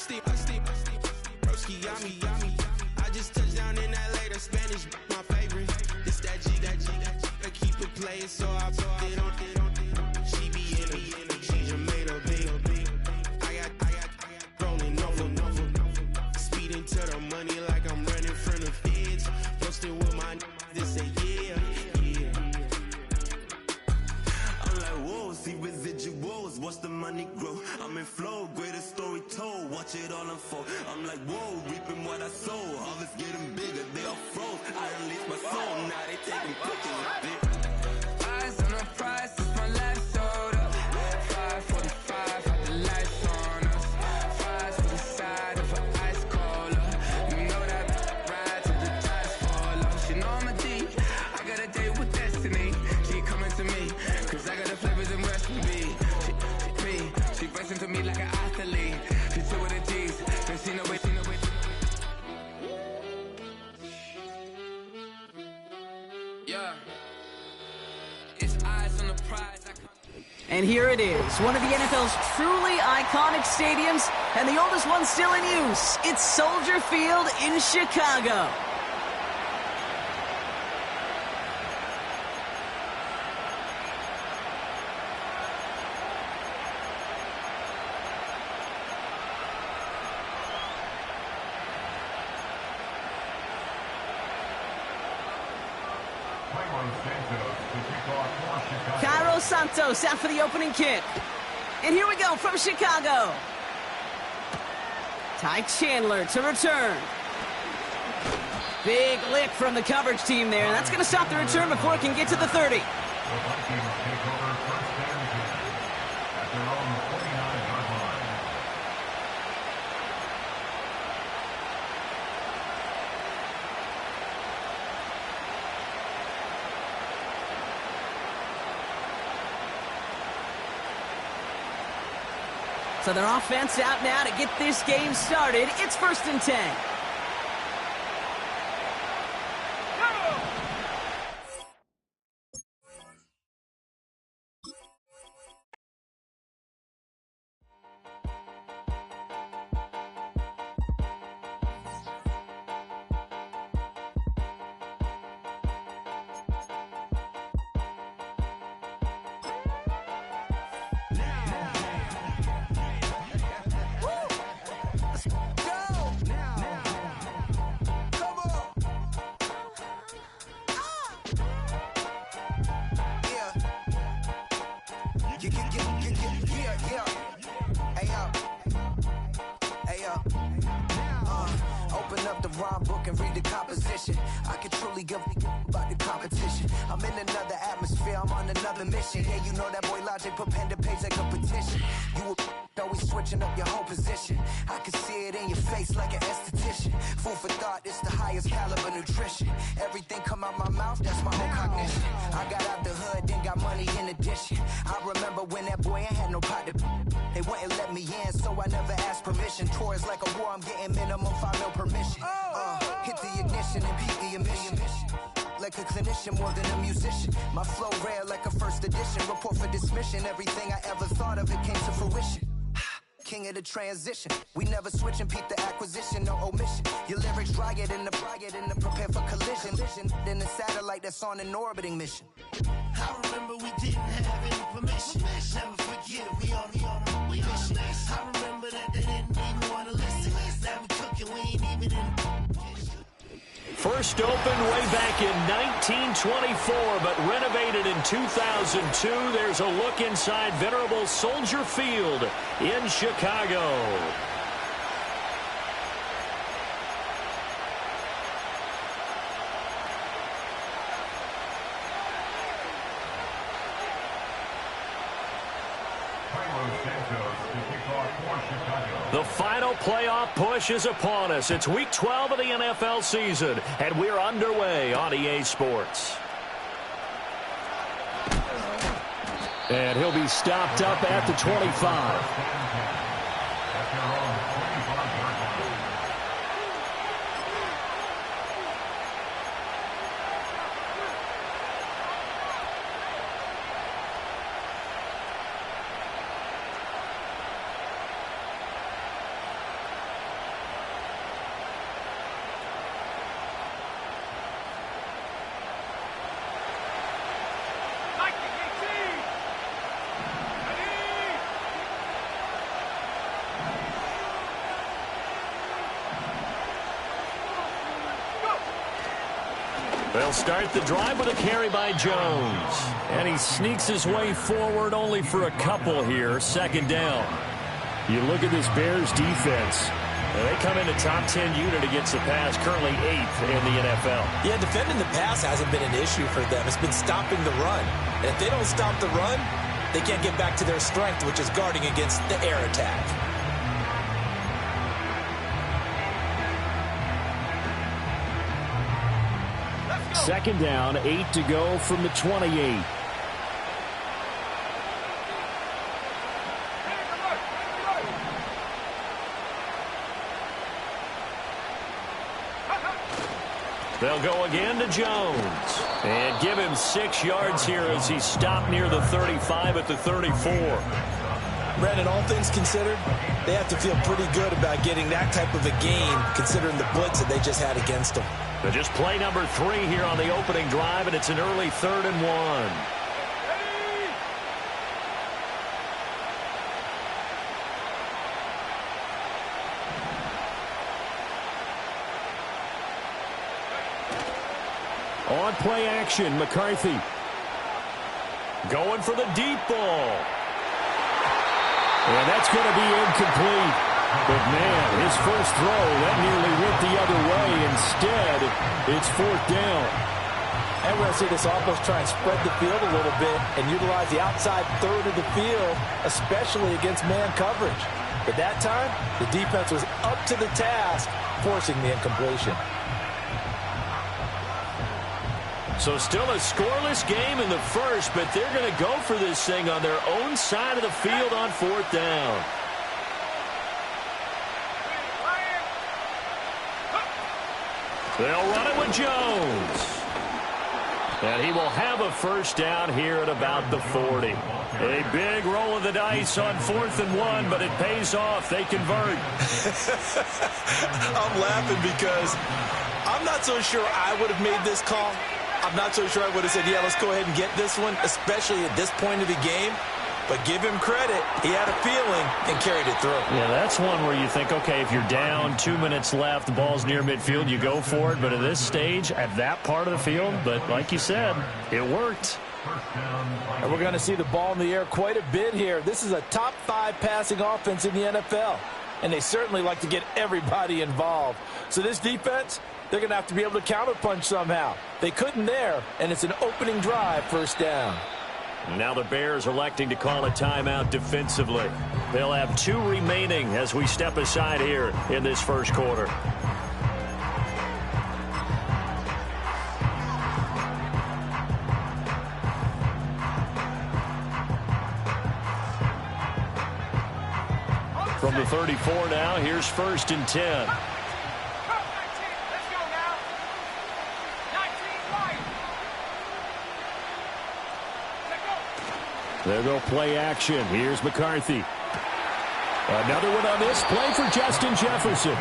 Broski, yummy. I just touched down in LA, the Spanish, my favorite. This that G. I keep it playing, so I put it on. She be in it, she just made a big. I got rolling over. Speeding to the money like I'm running from the feds. Posting with my this say yeah. I'm like, whoa, see residuals, watch the money grow. I'm in flow, greatest story told, watch it all unfold. I'm like, whoa, reaping what I sow. Harvest getting bigger, they all froze. I release my soul, now they taking pictures of it. Eyes on the prize, it's my last soda. 5:45, had the lights on us. Fries to the side of an ice cola. You know that ride till the tires fall off. She know I'm a D, I got a date with destiny. She coming to me, cause I got the flavors and recipe. She racing to me like an athlete. She two with the G's, then she know it. Yeah. It's eyes on the prize. And here it is, one of the NFL's truly iconic stadiums, and the oldest one still in use. It's Soldier Field in Chicago. Cairo Santos out for the opening kick. And here we go from Chicago. Ty Chandler to return. Big lick from the coverage team there. That's going to stop the return before it can get to the 30. So their offense out now to get this game started. It's 1st and 10. Open up the rhyme book and read the composition. I can truly give about the competition. I'm in another atmosphere, I'm on another mission. Yeah, you know that boy Logic put pen to page like a petition. You always switching up your whole position. I can see it in your face like an esthetician. Food for thought, it's the highest caliber nutrition. Everything come out my mouth, that's my whole cognition. I got out the hood, then got money in addition. I remember when that boy ain't had no pot to. They wouldn't let me in, so I never asked permission. Tours like a war, I'm getting minimum 5 mil permission. Hit the ignition and beat the emission. Like a clinician more than a musician. My flow rare like a first edition. Report for dismission. Everything I ever thought of, it came to fruition. King of the transition. We never switch and peep the acquisition, no omission. Your lyrics drier than the prepare for collision. Then the satellite that's on an orbiting mission. I remember we didn't have any permission. Never forget, we on a mission. I remember that they didn't even want to listen. Now we cooking, we ain't even in. First opened way back in 1924, but renovated in 2002. There's a look inside venerable Soldier Field in Chicago. The final playoff push is upon us. It's week 12 of the NFL season, and we're underway on EA Sports. And he'll be stopped up at the 25. They'll start the drive with a carry by Jones. And he sneaks his way forward only for a couple here. Second down. You look at this Bears defense. They come in the top 10 unit against the pass, currently 8th in the NFL. Yeah, defending the pass hasn't been an issue for them. It's been stopping the run. And if they don't stop the run, they can't get back to their strength, which is guarding against the air attack. Second down, 8 to go from the 28. They'll go again to Jones. And give him 6 yards here as he stopped near the 35 at the 34. Brandon, all things considered, they have to feel pretty good about getting that type of a gain considering the blitz that they just had against them. But just play number 3 here on the opening drive, and it's an early 3rd and 1. On play action, McCarthy. Going for the deep ball. And that's going to be incomplete. But, man, his first throw, that nearly went the other way. Instead, it's 4th down. And we're going to see this offense try and spread the field a little bit and utilize the outside third of the field, especially against man coverage. But that time, the defense was up to the task, forcing the incompletion. So still a scoreless game in the first, but they're going to go for this thing on their own side of the field on 4th down. They'll run it with Jones. And he will have a first down here at about the 40. A big roll of the dice on 4th and 1, but it pays off. They convert. I'm laughing because I'm not so sure I would have made this call. I'm not so sure I would have said, yeah, let's go ahead and get this one, especially at this point of the game. But give him credit. He had a feeling and carried it through. Yeah, that's one where you think, okay, if you're down, 2 minutes left, the ball's near midfield, you go for it. But at this stage, at that part of the field, but like you said, it worked. And we're going to see the ball in the air quite a bit here. This is a top 5 passing offense in the NFL. And they certainly like to get everybody involved. So this defense, they're going to have to be able to counterpunch somehow. They couldn't there, and it's an opening drive, first down. Now the Bears electing to call a timeout defensively. They'll have 2 remaining as we step aside here in this first quarter. From the 34 now, here's 1st and 10. There go play action. Here's McCarthy. Another one on this play for Justin Jefferson.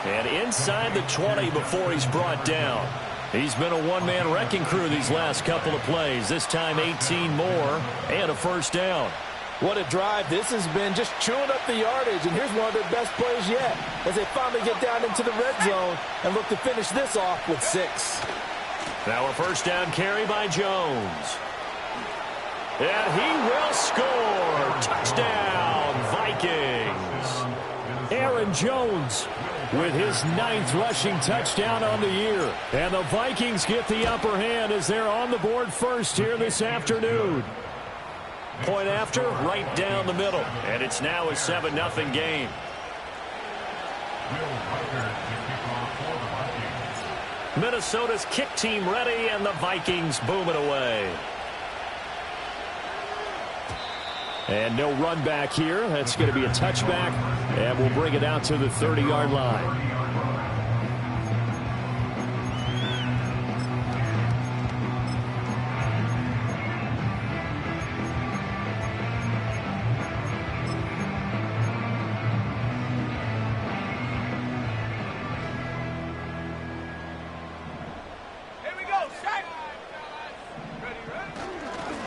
And inside the 20 before he's brought down. He's been a one-man wrecking crew these last couple of plays. This time 18 more and a first down. What a drive this has been, just chewing up the yardage. And here's one of their best plays yet as they finally get down into the red zone and look to finish this off with 6. Now a first down carry by Jones. And he will score. Touchdown, Vikings. Aaron Jones with his 9th rushing touchdown on the year. And the Vikings get the upper hand as they're on the board first here this afternoon. Point after, right down the middle. And it's now a 7-0 game. Minnesota's kick team ready, and the Vikings booming away. And no run back here. That's going to be a touchback, and we'll bring it out to the 30-yard line.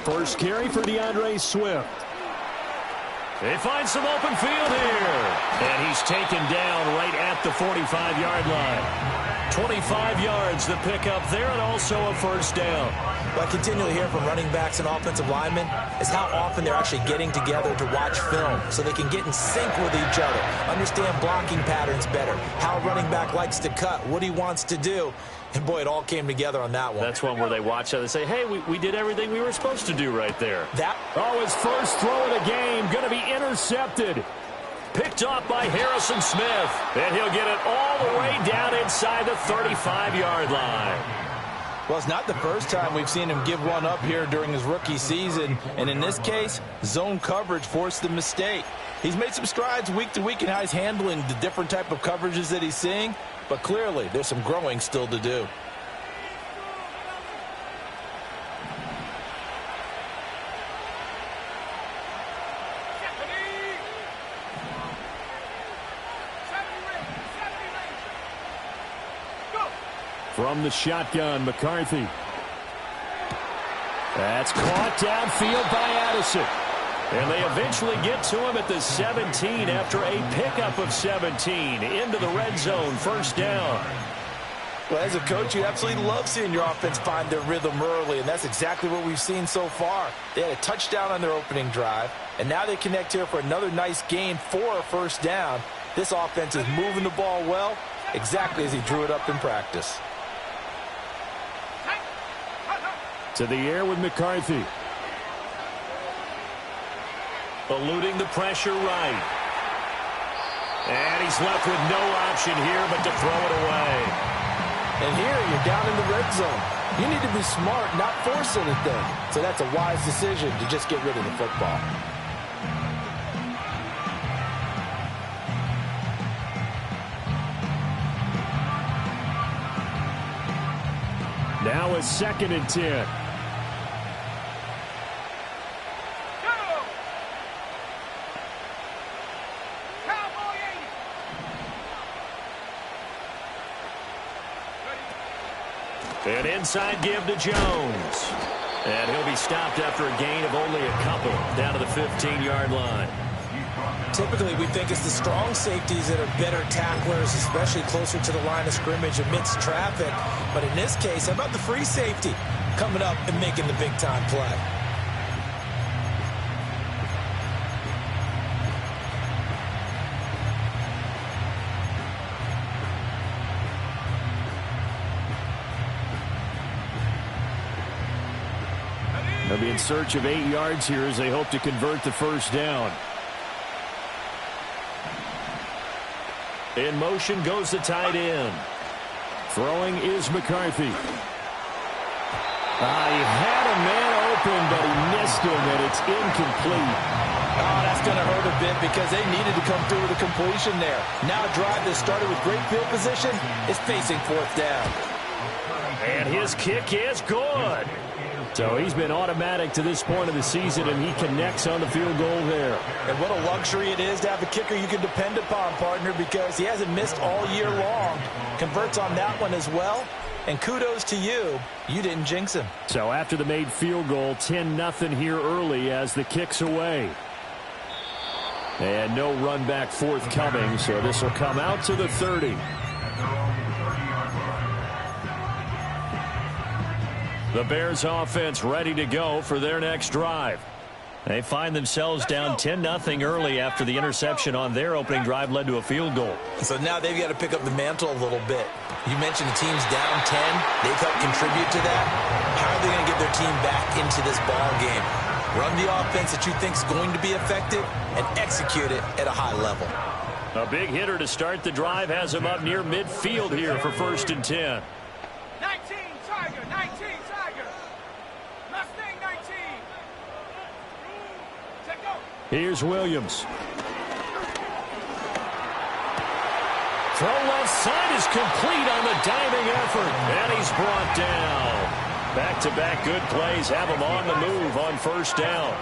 First carry for DeAndre Swift. They find some open field here. And he's taken down right at the 45-yard line. 25 yards the pickup there, and also a first down. What I continually hear from running backs and offensive linemen is how often they're actually getting together to watch film so they can get in sync with each other, understand blocking patterns better, how a running back likes to cut, what he wants to do. And, boy, it all came together on that one. That's one where they watch out and say, hey, we did everything we were supposed to do right there. His first throw of the game going to be intercepted. Picked off by Harrison Smith. And he'll get it all the way down inside the 35-yard line. Well, it's not the first time we've seen him give one up here during his rookie season. And in this case, zone coverage forced the mistake. He's made some strides week to week in how he's handling the different type of coverages that he's seeing. But clearly, there's some growing still to do. From the shotgun, McCarthy. That's caught downfield by Addison. And they eventually get to him at the 17 after a pickup of 17 into the red zone, first down. Well, as a coach, you absolutely love seeing your offense find their rhythm early, and that's exactly what we've seen so far. They had a touchdown on their opening drive, and now they connect here for another nice gain for a first down. This offense is moving the ball well, exactly as he drew it up in practice. To the air with McCarthy. Eluding the pressure right. And he's left with no option here but to throw it away. And here you're down in the red zone. You need to be smart, not force anything. So that's a wise decision to just get rid of the football. Now a 2nd and 10. An inside give to Jones. And he'll be stopped after a gain of only a couple down to the 15-yard line. Typically, we think it's the strong safeties that are better tacklers, especially closer to the line of scrimmage amidst traffic. But in this case, how about the free safety coming up and making the big-time play? They'll be in search of 8 yards here as they hope to convert the first down. In motion goes the tight end. Throwing is McCarthy. He had a man open, but he missed him, and it's incomplete. Oh, that's going to hurt a bit because they needed to come through with a completion there. Now a drive that started with great field position is facing 4th down. And his kick is good. So he's been automatic to this point of the season, and he connects on the field goal there. And what a luxury it is to have a kicker you can depend upon, partner, because he hasn't missed all year long. Converts on that one as well. And kudos to you. You didn't jinx him. So after the made field goal, 10-0 here early as the kick's away. And no run back forthcoming, so this will come out to the 30. The Bears offense ready to go for their next drive. They find themselves down 10-0 early after the interception on their opening drive led to a field goal. So now they've got to pick up the mantle a little bit. You mentioned the team's down 10. They've helped contribute to that. How are they going to get their team back into this ball game? Run the offense that you think is going to be effective and execute it at a high level. A big hitter to start the drive has him up near midfield here for 1st and 10. 19, Tiger, 19, Tiger. Mustang 19. Take go. Here's Williams. Throw left side is complete on the diving effort. And he's brought down. Back-to-back good plays have him on the move on 1st down.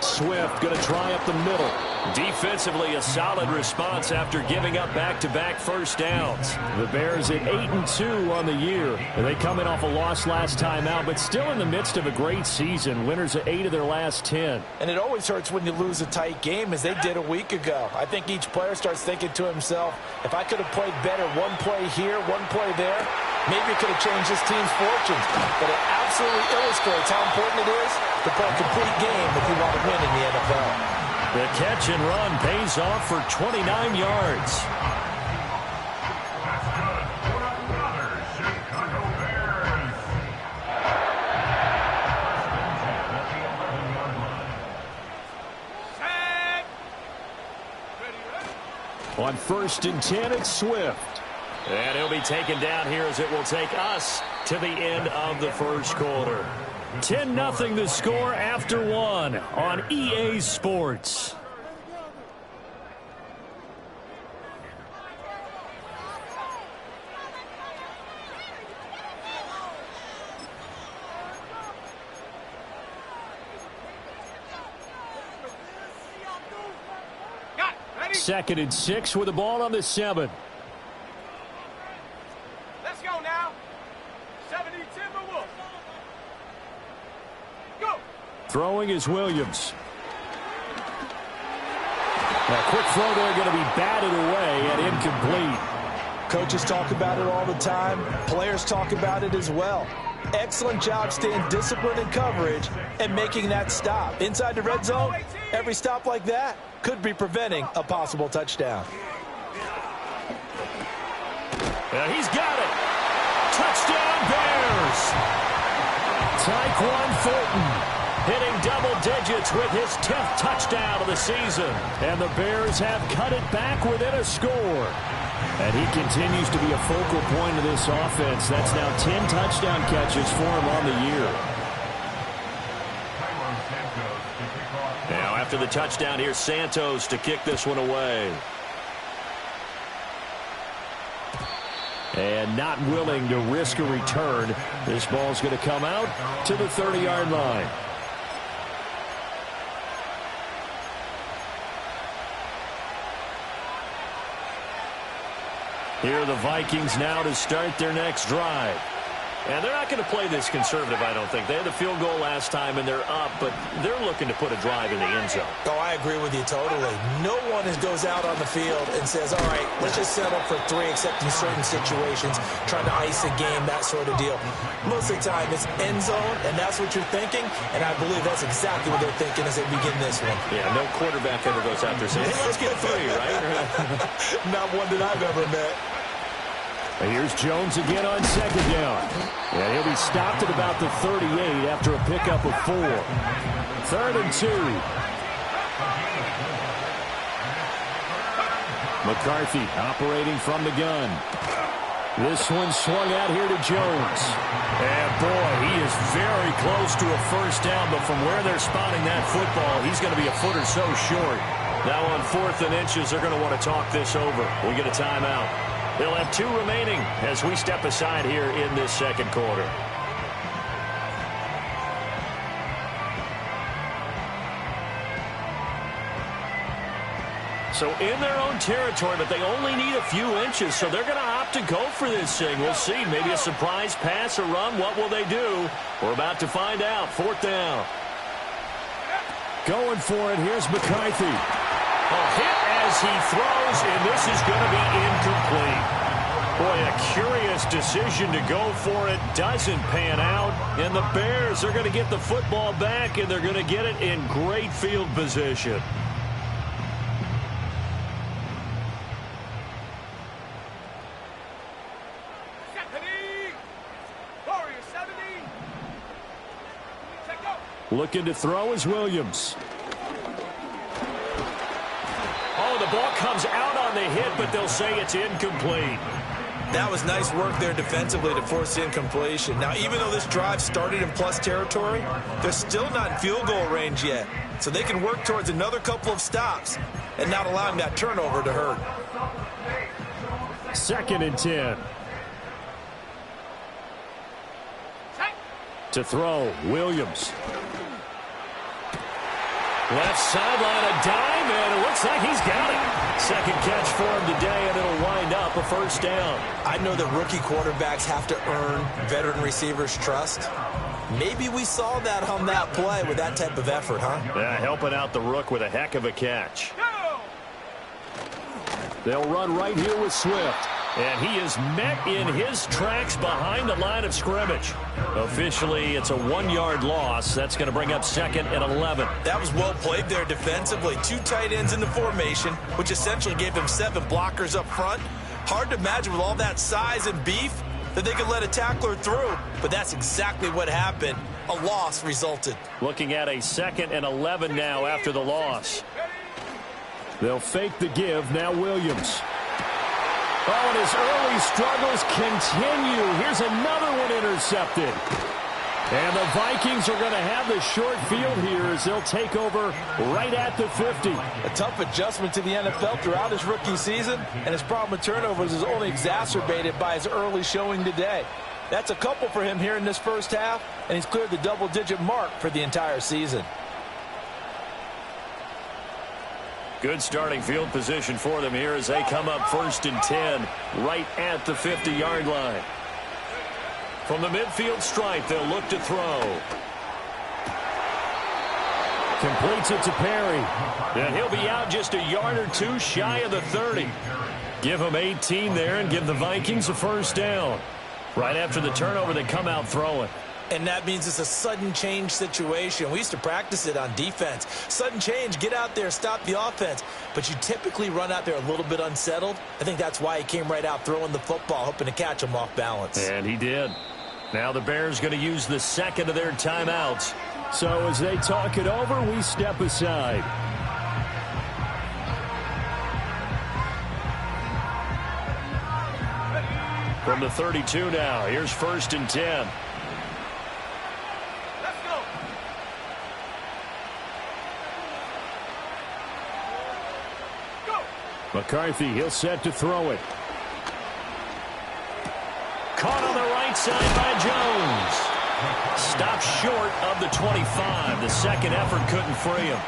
Swift going to try up the middle. Defensively, a solid response after giving up back-to-back first downs. The Bears at 8-2 on the year. They come in off a loss last time out, but still in the midst of a great season. Winners of 8 of their last 10. And it always hurts when you lose a tight game, as they did a week ago. I think each player starts thinking to himself, if I could have played better one play here, one play there, maybe it could have changed this team's fortunes. But it absolutely illustrates how important it is to play a complete game if you want to win in the NFL. The catch and run pays off for 29 yards. On 1st and 10, it's Swift. And he'll be taken down here as it will take us to the end of the first quarter. 10-0 the score after 1 on EA Sports. Second and 6 with the ball on the 7. Let's go now. 70 Timberwolves. Go. Throwing is Williams. A quick throw there going to be batted away and incomplete. Coaches talk about it all the time. Players talk about it as well. Excellent job staying disciplined in coverage and making that stop. Inside the red zone, every stop like that could be preventing a possible touchdown. He's got it. Touchdown Bears. Tyquan Thornton hitting double digits with his 10th touchdown of the season. And the Bears have cut it back within a score. And he continues to be a focal point of this offense. That's now 10 touchdown catches for him on the year. Now after the touchdown, here's Santos to kick this one away. And not willing to risk a return. This ball's going to come out to the 30-yard line. Here are the Vikings now to start their next drive. And they're not going to play this conservative, I don't think. They had the field goal last time, and they're up, but they're looking to put a drive in the end zone. Oh, I agree with you totally. No one goes out on the field and says, all right, let's just settle for 3, except in certain situations, trying to ice a game, that sort of deal. Most of the time, it's end zone, and that's what you're thinking, and I believe that's exactly what they're thinking as they begin this one. Yeah, no quarterback ever goes out there saying, hey, let's get 3, right? Not one that I've ever met. And here's Jones again on second down. And he'll be stopped at about the 38 after a pickup of 4. 3rd and 2. McCarthy operating from the gun. This one swung out here to Jones. And boy, he is very close to a first down, but from where they're spotting that football, he's going to be a foot or so short. Now on 4th and inches, they're going to want to talk this over. We get a timeout. They'll have 2 remaining as we step aside here in this second quarter. So in their own territory, but they only need a few inches, so they're going to opt to go for this thing. We'll see. Maybe a surprise pass or run. What will they do? We're about to find out. 4th down. Going for it. Here's McCarthy. A hit as he throws, and this is going to be incomplete. Boy, a curious decision to go for it. Doesn't pan out, and the Bears are going to get the football back, and they're going to get it in great field position. Looking to throw is Williams. Oh, the ball comes out on the hit, but they'll say it's incomplete. That was nice work there defensively to force the incompletion. Now, even though this drive started in plus territory, they're still not in field goal range yet. So they can work towards another couple of stops and not allowing that turnover to hurt. 2nd and 10. To throw, Williams. Left sideline, a dime, and it looks like he's got it. Second catch for him today, and it'll wind up a first down. I know that rookie quarterbacks have to earn veteran receivers' trust. Maybe we saw that on that play with that type of effort, huh? Yeah, helping out the rook with a heck of a catch. They'll run right here with Swift. And he is met in his tracks behind the line of scrimmage. Officially, it's a 1-yard loss. That's going to bring up 2nd and 11. That was well played there defensively. 2 tight ends in the formation, which essentially gave him 7 blockers up front. Hard to imagine with all that size and beef that they could let a tackler through. But that's exactly what happened. A loss resulted. Looking at a 2nd and 11 now after the loss. They'll fake the give. Now Williams. Oh, and his early struggles continue. Here's another one intercepted. And the Vikings are going to have the short field here as they'll take over right at the 50. A tough adjustment to the NFL throughout his rookie season, and his problem with turnovers is only exacerbated by his early showing today. That's a couple for him here in this first half, and he's cleared the double-digit mark for the entire season. Good starting field position for them here as they come up 1st and 10 right at the 50-yard line. From the midfield stripe, they'll look to throw. Completes it to Perry. And he'll be out just a yard or 2 shy of the 30. Give him 18 there and give the Vikings a first down. Right after the turnover, they come out throwing. And that means it's a sudden change situation. We used to practice it on defense. Sudden change, get out there, stop the offense. But you typically run out there a little bit unsettled. I think that's why he came right out throwing the football, hoping to catch him off balance. And he did. Now the Bears going to use the 2nd of their timeouts. So as they talk it over, we step aside. From the 32 now, here's 1st and 10. McCarthy, he'll set to throw it. Caught on the right side by Jones. Stopped short of the 25. The second effort couldn't free him.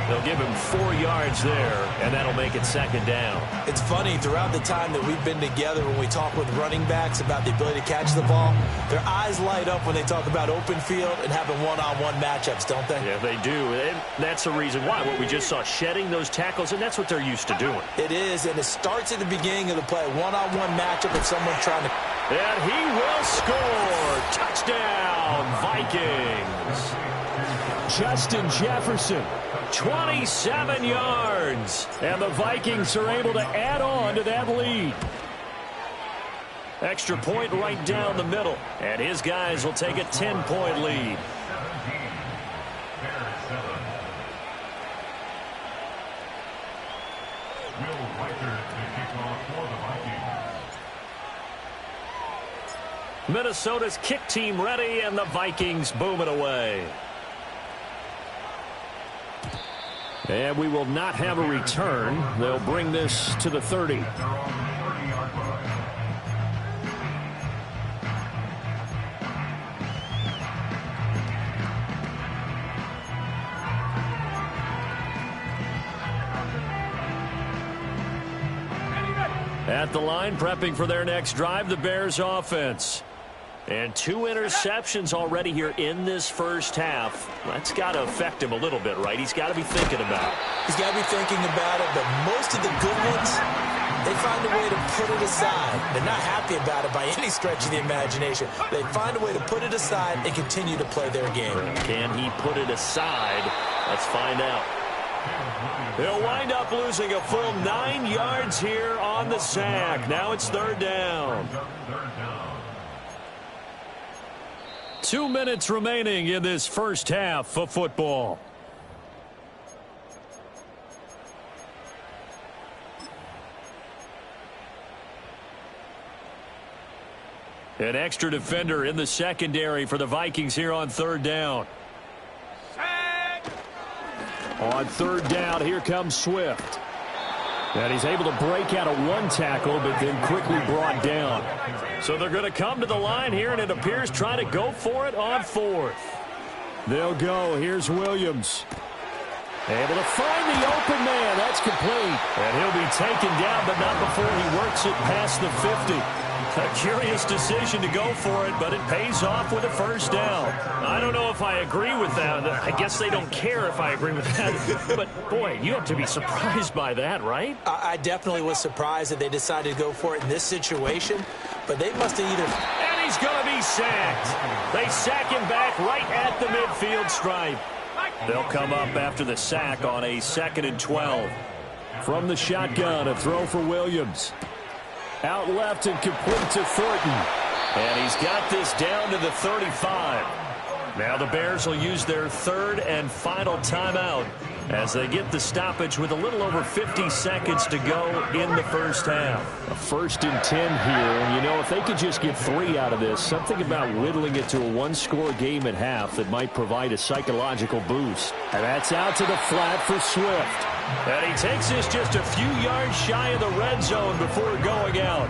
They'll give him 4 yards there, and that'll make it 2nd down. It's funny, throughout the time that we've been together, when we talk with running backs about the ability to catch the ball, their eyes light up when they talk about open field and having one-on-one matchups, don't they? Yeah, they do. And that's the reason why. What we just saw, shedding those tackles, and that's what they're used to doing. It is, and it starts at the beginning of the play. One-on-one matchup with someone trying to... And he will score. Touchdown, Vikings. Justin Jefferson, 27 yards. And the Vikings are able to add on to that lead. Extra point right down the middle. And his guys will take a 10-point lead. Minnesota's kick team ready, and the Vikings boom it away. And we will not have a return. They'll bring this to the 30. At the line, prepping for their next drive, the Bears offense. And 2 interceptions already here in this first half. That's got to affect him a little bit, right? He's got to be thinking about it. He's got to be thinking about it, but most of the good ones, they find a way to put it aside. They're not happy about it by any stretch of the imagination. They find a way to put it aside and continue to play their game. Can he put it aside? Let's find out. They'll wind up losing a full 9 yards here on the sack. Now it's 3rd down. 2 minutes remaining in this first half of football. An extra defender in the secondary for the Vikings here on 3rd down. On 3rd down, here comes Swift. And he's able to break out of 1 tackle, but then quickly brought down. So they're going to come to the line here, and it appears trying to go for it on 4th. They'll go. Here's Williams. Able to find the open man. That's complete. And he'll be taken down, but not before he works it past the 50. A curious decision to go for it, but it pays off with a first down. I don't know if I agree with that. I guess they don't care if I agree with that. But, boy, you have to be surprised by that, right? I definitely was surprised that they decided to go for it in this situation, but they must have either... And he's going to be sacked. They sack him back right at the midfield stripe. They'll come up after the sack on a 2nd and 12. From the shotgun, a throw for Williams. Out left and complete to Thornton. And he's got this down to the 35. Now the Bears will use their 3rd and final timeout as they get the stoppage with a little over 50 seconds to go in the first half. A 1st and 10 here, and you know, if they could just get 3 out of this, something about whittling it to a 1-score game at half that might provide a psychological boost. And that's out to the flat for Swift. And he takes this just a few yards shy of the red zone before going out.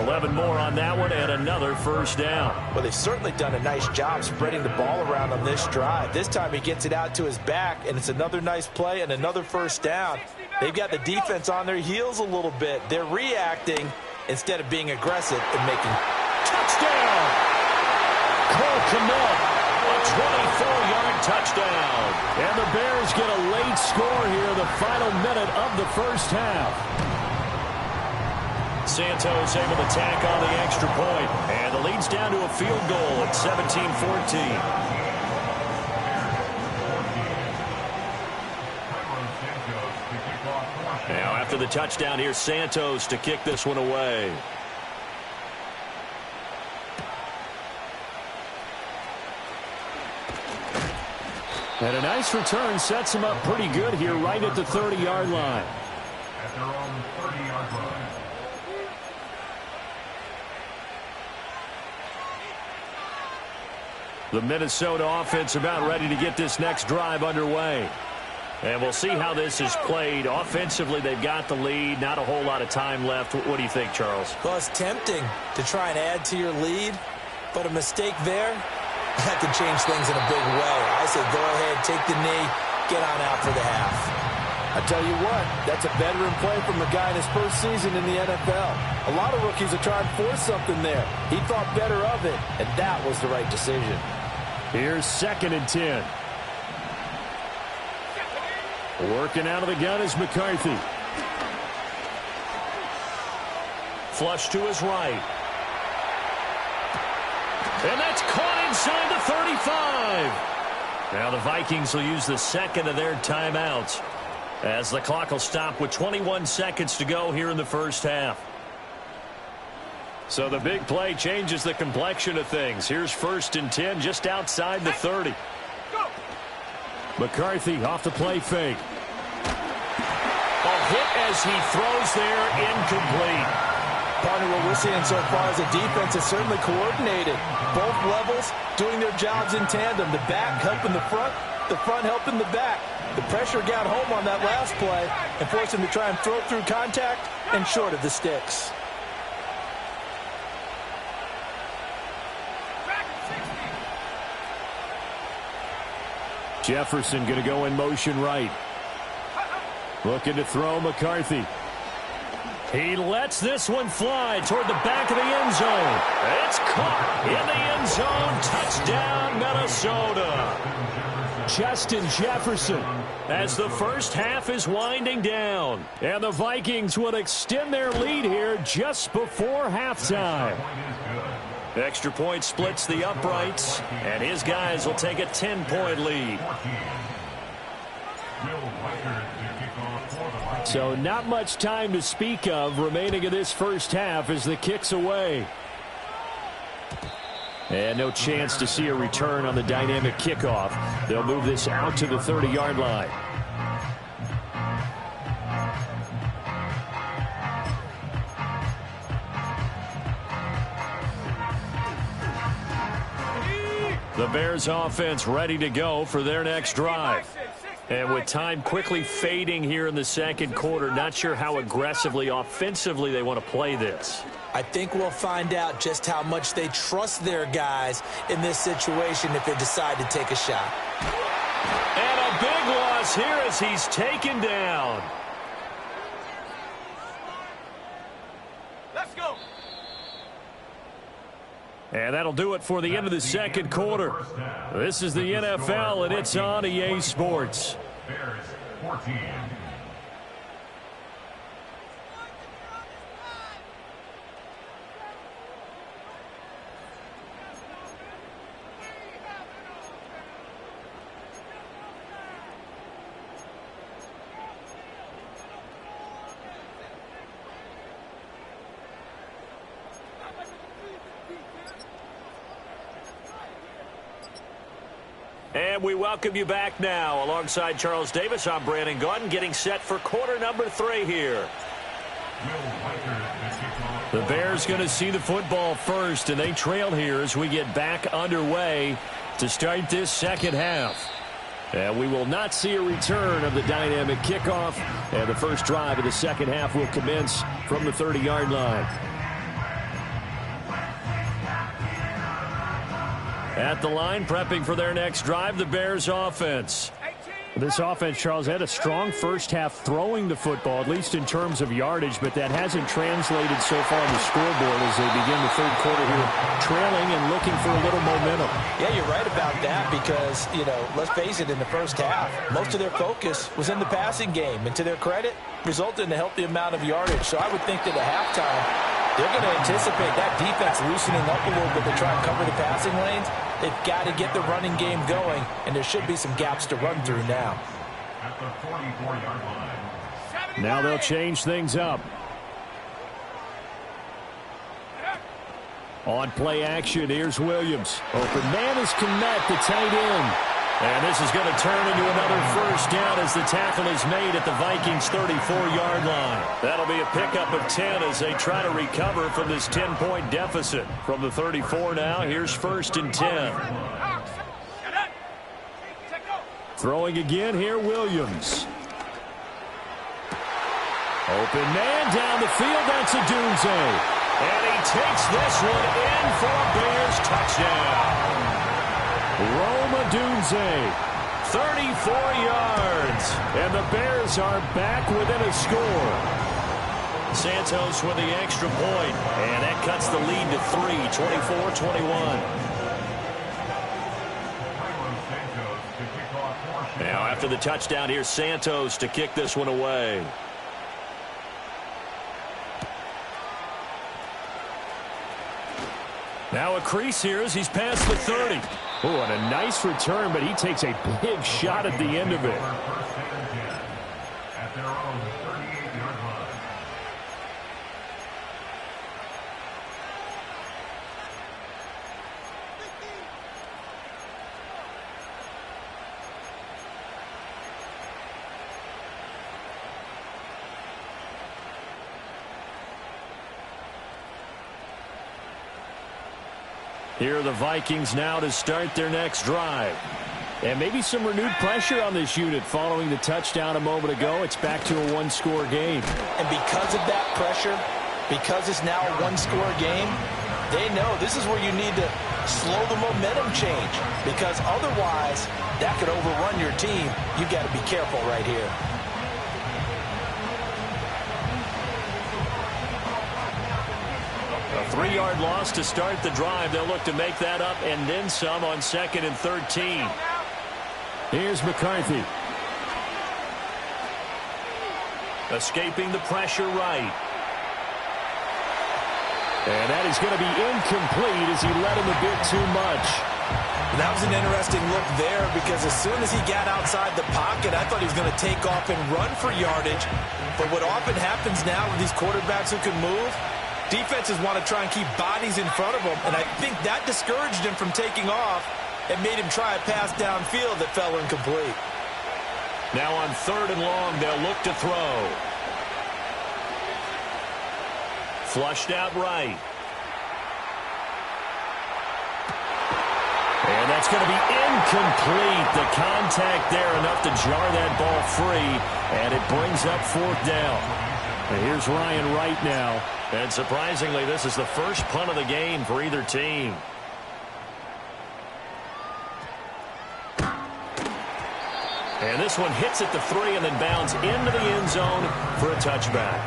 11 more on that one and another first down. Well, they've certainly done a nice job spreading the ball around on this drive. This time he gets it out to his back, and it's another nice play and another first down. They've got the defense on their heels a little bit. They're reacting instead of being aggressive and making... Touchdown! Cole Kmet, a 24-yard touchdown. And the Bears get a late score here in the final minute of the first half. Santos able to tack on the extra point, and the lead's down to a field goal at 17-14. Now after the touchdown, here's Santos to kick this one away. And a nice return sets him up pretty good here right at the 30-yard line. At their own 30-yard line. The Minnesota offense about ready to get this next drive underway. And we'll see how this is played. Offensively, they've got the lead. Not a whole lot of time left. What do you think, Charles? Well, it's tempting to try and add to your lead, but a mistake there, that could change things in a big way. I say go ahead, take the knee, get on out for the half. I tell you what, that's a veteran play from a guy in his first season in the NFL. A lot of rookies are trying to force something there. He thought better of it, and that was the right decision. Here's 2nd and 10. Working out of the gun is McCarthy. Flush to his right. And that's caught inside the 35. Now the Vikings will use the 2nd of their timeouts as the clock will stop with 21 seconds to go here in the first half. So the big play changes the complexion of things. Here's 1st and 10 just outside the 30. McCarthy off the play fake. A hit as he throws there, incomplete. Partner, what we're seeing so far is a defense is certainly coordinated. Both levels doing their jobs in tandem. The back helping the front helping the back. The pressure got home on that last play and forced him to try and throw through contact and short of the sticks. Jefferson going to go in motion right. Looking to throw McCarthy. He lets this one fly toward the back of the end zone. It's caught in the end zone. Touchdown, Minnesota. Justin Jefferson. As the first half is winding down. And the Vikings would extend their lead here just before halftime. Extra point splits the uprights, and his guys will take a 10-point lead. So not much time to speak of remaining in this first half as the kick's away. And no chance to see a return on the dynamic kickoff. They'll move this out to the 30-yard line. The Bears offense ready to go for their next drive. And with time quickly fading here in the second quarter, not sure how aggressively, offensively they want to play this. I think we'll find out just how much they trust their guys in this situation if they decide to take a shot. And a big one loss here as he's taken down. Let's go. And that'll do it for the end of the second quarter. This is the NFL, and it's on EA Sports. Bears 14. And we welcome you back now. Alongside Charles Davis, I'm Brandon Gaudin, getting set for quarter number 3 here. The Bears going to see the football first, and they trail here as we get back underway to start this second half. And we will not see a return of the dynamic kickoff, and the first drive of the second half will commence from the 30-yard line. At the line, prepping for their next drive, the Bears offense. This offense, Charles, had a strong first half throwing the football, at least in terms of yardage, but that hasn't translated so far on the scoreboard as they begin the third quarter here, trailing and looking for a little momentum. Yeah, you're right about that because, let's face it, in the first half, most of their focus was in the passing game. And to their credit, resulted in a healthy amount of yardage. So I would think that at halftime, they're going to anticipate that defense loosening up a little bit to try and cover the passing lanes. They've got to get the running game going, and there should be some gaps to run through now. At the 44-yard line. Now they'll change things up. On play action, here's Williams. Open man is Kmet, the tight end. And this is going to turn into another first down as the tackle is made at the Vikings' 34-yard line. That'll be a pickup of 10 as they try to recover from this 10-point deficit. From the 34 now, here's 1st and 10. Throwing again here, Williams. Open man down the field, that's Odunze. And he takes this one in for a Bears touchdown. Rome Odunze, 34 yards, and the Bears are back within a score. Santos with the extra point, and that cuts the lead to 3, 24-21. Now after the touchdown, here's Santos to kick this one away. Now a crease here as he's past the 30. Oh, and a nice return, but he takes a big shot at the end of it. At their own 38-yard line. Here are the Vikings now to start their next drive. And maybe some renewed pressure on this unit following the touchdown a moment ago. It's back to a one-score game. And because of that pressure, because it's now a one-score game, they know this is where you need to slow the momentum change. Because otherwise, that could overrun your team. You've got to be careful right here. A 3-yard loss to start the drive. They'll look to make that up and then some on 2nd and 13. Here's McCarthy. Escaping the pressure right. And that is going to be incomplete as he led him a bit too much. That was an interesting look there because as soon as he got outside the pocket, I thought he was going to take off and run for yardage. But what often happens now with these quarterbacks who can move, defenses want to try and keep bodies in front of him, and I think that discouraged him from taking off and made him try a pass downfield that fell incomplete. Now on 3rd and long, they'll look to throw. Flushed out right. And that's going to be incomplete. The contact there enough to jar that ball free, and it brings up 4th down. And here's Ryan Wright now. And surprisingly, this is the first punt of the game for either team. And this one hits at the 3 and then bounds into the end zone for a touchback.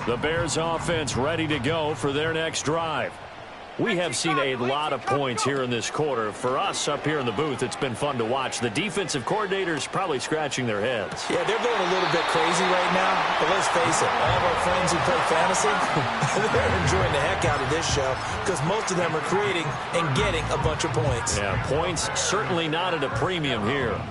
The Bears offense ready to go for their next drive. We have seen a lot of points here in this quarter. For us up here in the booth, it's been fun to watch. The defensive coordinators probably scratching their heads. Yeah, they're going a little bit crazy right now. But let's face it, all of our friends who play fantasy, they're enjoying the heck out of this show because most of them are creating and getting a bunch of points. Yeah, points certainly not at a premium here.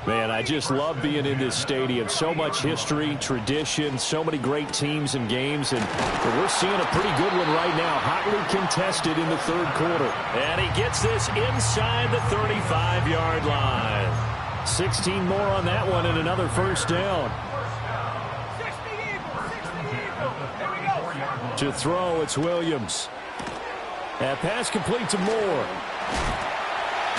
Man, I just love being in this stadium. So much history, tradition, so many great teams and games, and we're seeing a pretty good one right now. Hotly contested in the third quarter. And he gets this inside the 35-yard line. 16 more on that one and another first down. To throw, it's Williams. That pass complete to Moore.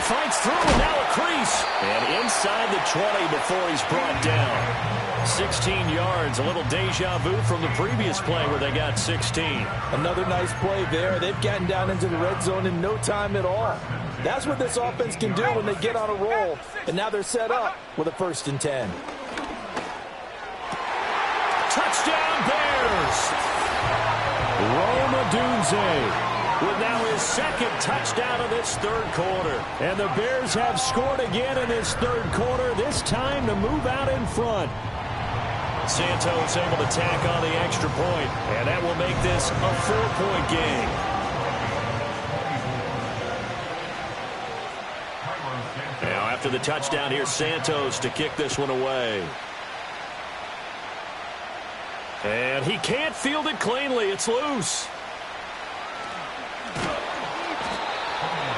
Fights through, and now a crease. And inside the 20 before he's brought down. 16 yards, a little deja vu from the previous play where they got 16. Another nice play there. They've gotten down into the red zone in no time at all. That's what this offense can do when they get on a roll. And now they're set up with a 1st and 10. Touchdown Bears! Rome Odunze with now his 2nd touchdown of this third quarter. And the Bears have scored again in this third quarter, this time to move out in front. Santos able to tack on the extra point, and that will make this a 4-point game. Now after the touchdown, here's Santos to kick this one away. And he can't field it cleanly. It's loose.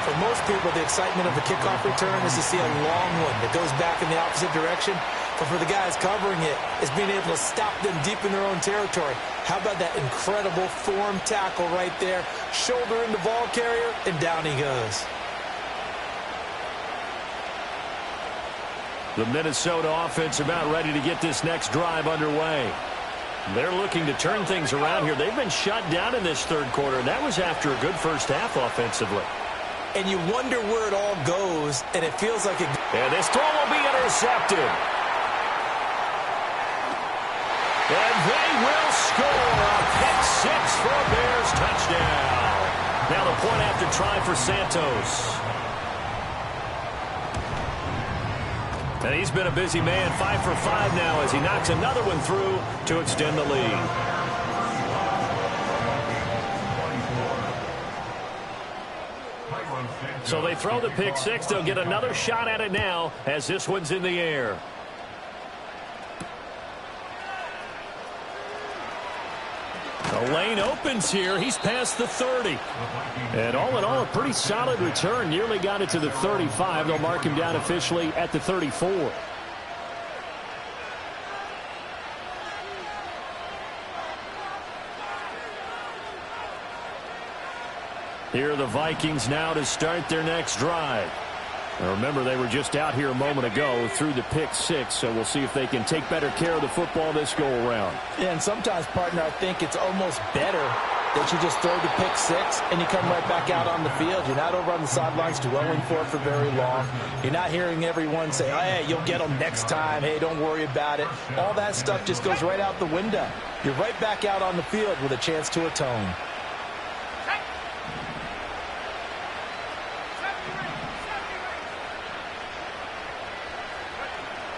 For most people, the excitement of the kickoff return is to see a long one that goes back in the opposite direction. But for the guys covering it, it's being able to stop them deep in their own territory. How about that incredible form tackle right there? Shoulder in the ball carrier, and down he goes. The Minnesota offense about ready to get this next drive underway. They're looking to turn things around here. They've been shut down in this third quarter, and that was after a good first half offensively. And you wonder where it all goes, and it feels like it... And this throw will be intercepted. And they will score a pick 6 for a Bears touchdown. Now the point after try for Santos. And he's been a busy man, 5 for 5 now as he knocks another one through to extend the lead. So they throw the pick 6. They'll get another shot at it now as this one's in the air. The lane opens here. He's past the 30. And all in all, a pretty solid return. Nearly got it to the 35. They'll mark him down officially at the 34. Here are the Vikings now to start their next drive. Now remember, they were just out here a moment ago through the pick 6, so we'll see if they can take better care of the football this go-around. Yeah, and sometimes, partner, I think it's almost better that you just throw the pick 6 and you come right back out on the field. You're not over on the sidelines dwelling for it for very long. You're not hearing everyone say, oh, hey, you'll get them next time. Hey, don't worry about it. All that stuff just goes right out the window. You're right back out on the field with a chance to atone.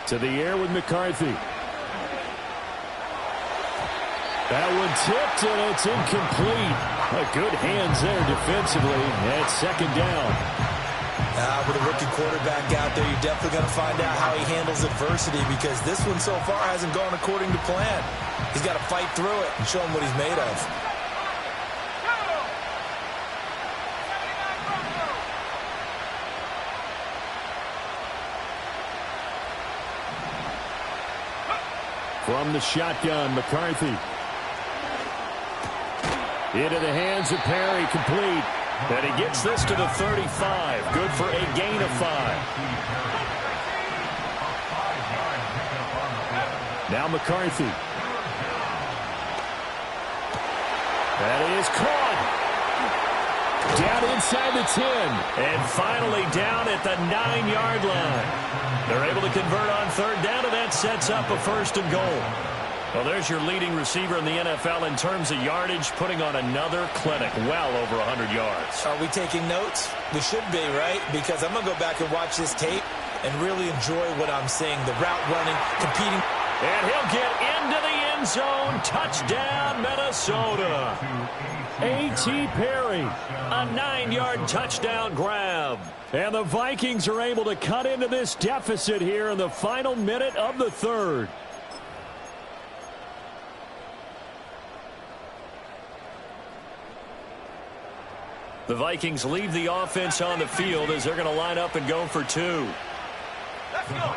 To the air with McCarthy. That one tipped, and it's incomplete. Good hands there defensively. And it's 2nd down. With a rookie quarterback out there, you're definitely going to find out how he handles adversity because this one so far hasn't gone according to plan. He's got to fight through it and show him what he's made of. From the shotgun, McCarthy. Into the hands of Perry, complete. And he gets this to the 35. Good for a gain of 5. Now McCarthy. That is caught. Down inside the 10. And finally down at the 9-yard line. They're able to convert on third down, and that sets up a 1st and goal. Well, there's your leading receiver in the NFL in terms of yardage, putting on another clinic, well over 100 yards. Are we taking notes? We should be, right? Because I'm going to go back and watch this tape and really enjoy what I'm seeing. The route running, competing. And he'll get into the end zone. Touchdown, Minnesota. A.T. Perry, a 9-yard touchdown grab. And the Vikings are able to cut into this deficit here in the final minute of the third. The Vikings leave the offense on the field as they're going to line up and go for 2. Let's go.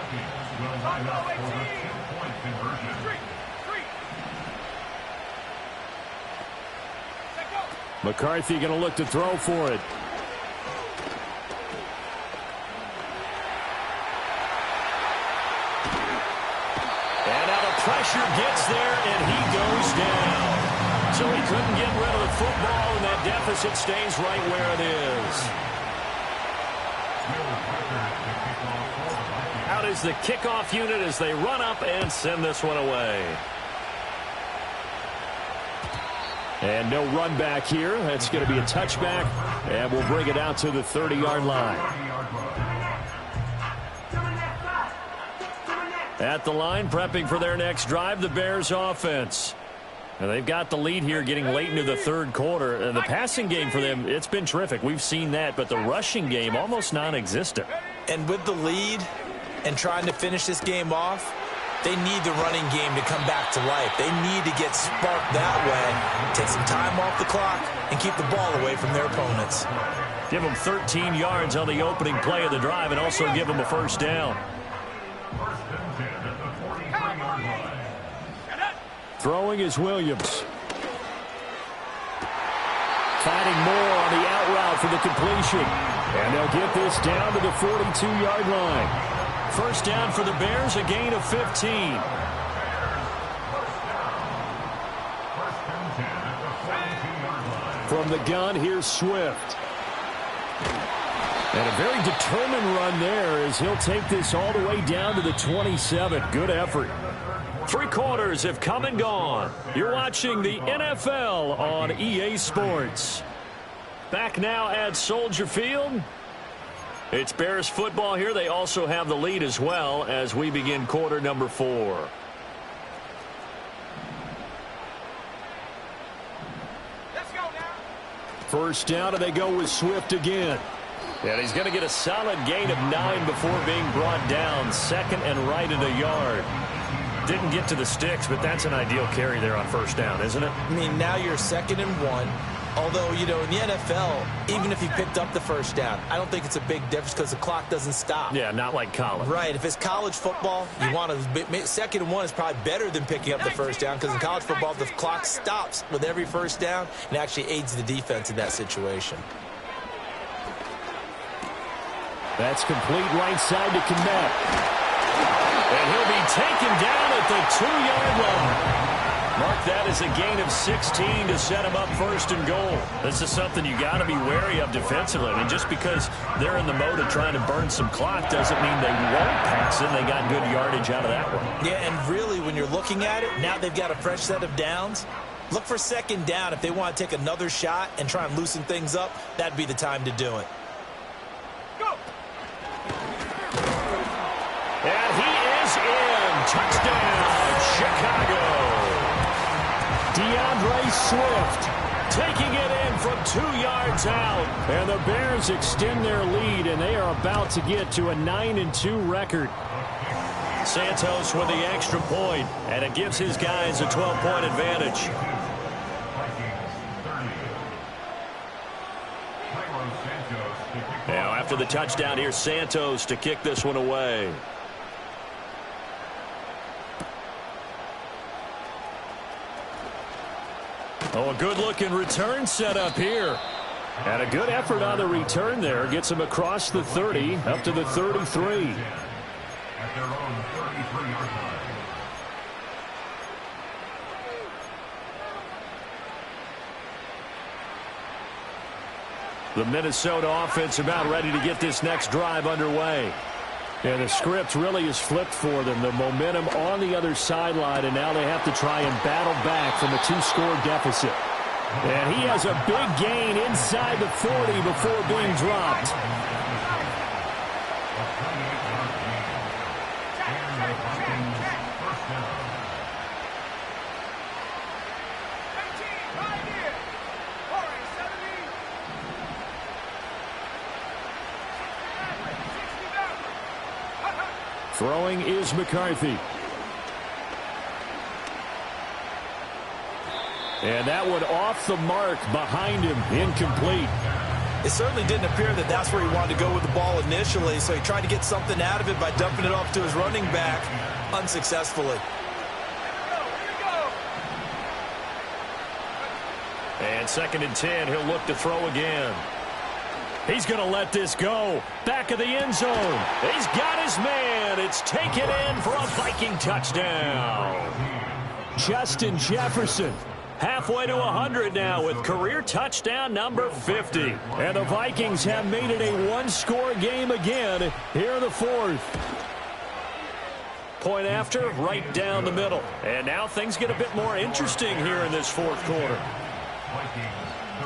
McCarthy going to look to throw for it. And now the pressure gets there, and he goes down. So he couldn't get rid of the football, and that deficit stays right where it is. Out is the kickoff unit as they run up and send this one away. And no run back here. That's going to be a touchback, and we'll bring it out to the 30-yard line. At the line, prepping for their next drive, the Bears offense. And they've got the lead here getting late into the third quarter. And the passing game for them, it's been terrific. We've seen that, but the rushing game almost non-existent. And with the lead and trying to finish this game off, they need the running game to come back to life. They need to get sparked that way, take some time off the clock, and keep the ball away from their opponents. Give them 13 yards on the opening play of the drive and also give them a 1st down. Throwing is Williams. Finding Moore on the out route for the completion. And they'll get this down to the 42-yard line. 1st down for the Bears, a gain of 15. From the gun, here's Swift. And a very determined run there as he'll take this all the way down to the 27. Good effort. 3 quarters have come and gone. You're watching the NFL on EA Sports. Back now at Soldier Field. It's Bears football here. They also have the lead as well as we begin quarter number 4. Let's go now. 1st down, and they go with Swift again. And he's going to get a solid gain of 9 before being brought down. 2nd and right at a yard. Didn't get to the sticks, but that's an ideal carry there on 1st down, isn't it? I mean, now you're 2nd and 1. Although, you know, in the NFL, even if you picked up the 1st down, I don't think it's a big difference because the clock doesn't stop. Yeah, not like college. Right. If it's college football, you want to 2nd and 1 is probably better than picking up the 1st down because in college football, the clock stops with every 1st down and actually aids the defense in that situation. That's complete right side to Kmet. And he'll be taken down at the 2-yard line. Mark that as a gain of 16 to set him up 1st and goal. This is something you got to be wary of defensively. I mean, just because they're in the mode of trying to burn some clock doesn't mean they won't pass it. They got good yardage out of that one. Yeah, and really, when you're looking at it, now they've got a fresh set of downs. Look for 2nd down. If they want to take another shot and try and loosen things up, that'd be the time to do it. And he is in. Touchdown, Chicago. DeAndre Swift taking it in from 2 yards out. And the Bears extend their lead, and they are about to get to a 9-2 record. Santos with the extra point, and it gives his guys a 12-point advantage. Now, after the touchdown, here's Santos to kick this one away. Oh, a good-looking return set up here. And a good effort on the return there. Gets him across the 30, up to the 33. At their own 33-yard line. The Minnesota offense about ready to get this next drive underway. And the script really is flipped for them. The momentum on the other sideline, and now they have to try and battle back from a 2-score deficit. And he has a big gain inside the 40 before being dropped. Throwing is McCarthy. And that one off the mark behind him, incomplete. It certainly didn't appear that that's where he wanted to go with the ball initially, so he tried to get something out of it by dumping it off to his running back unsuccessfully. And 2nd and 10, he'll look to throw again. He's going to let this go. Back of the end zone. He's got his man. It's taken in for a Viking touchdown. Justin Jefferson. Halfway to 100 now with career touchdown number 50. And the Vikings have made it a 1-score game again here in the 4th. Point after, right down the middle. And now things get a bit more interesting here in this 4th quarter.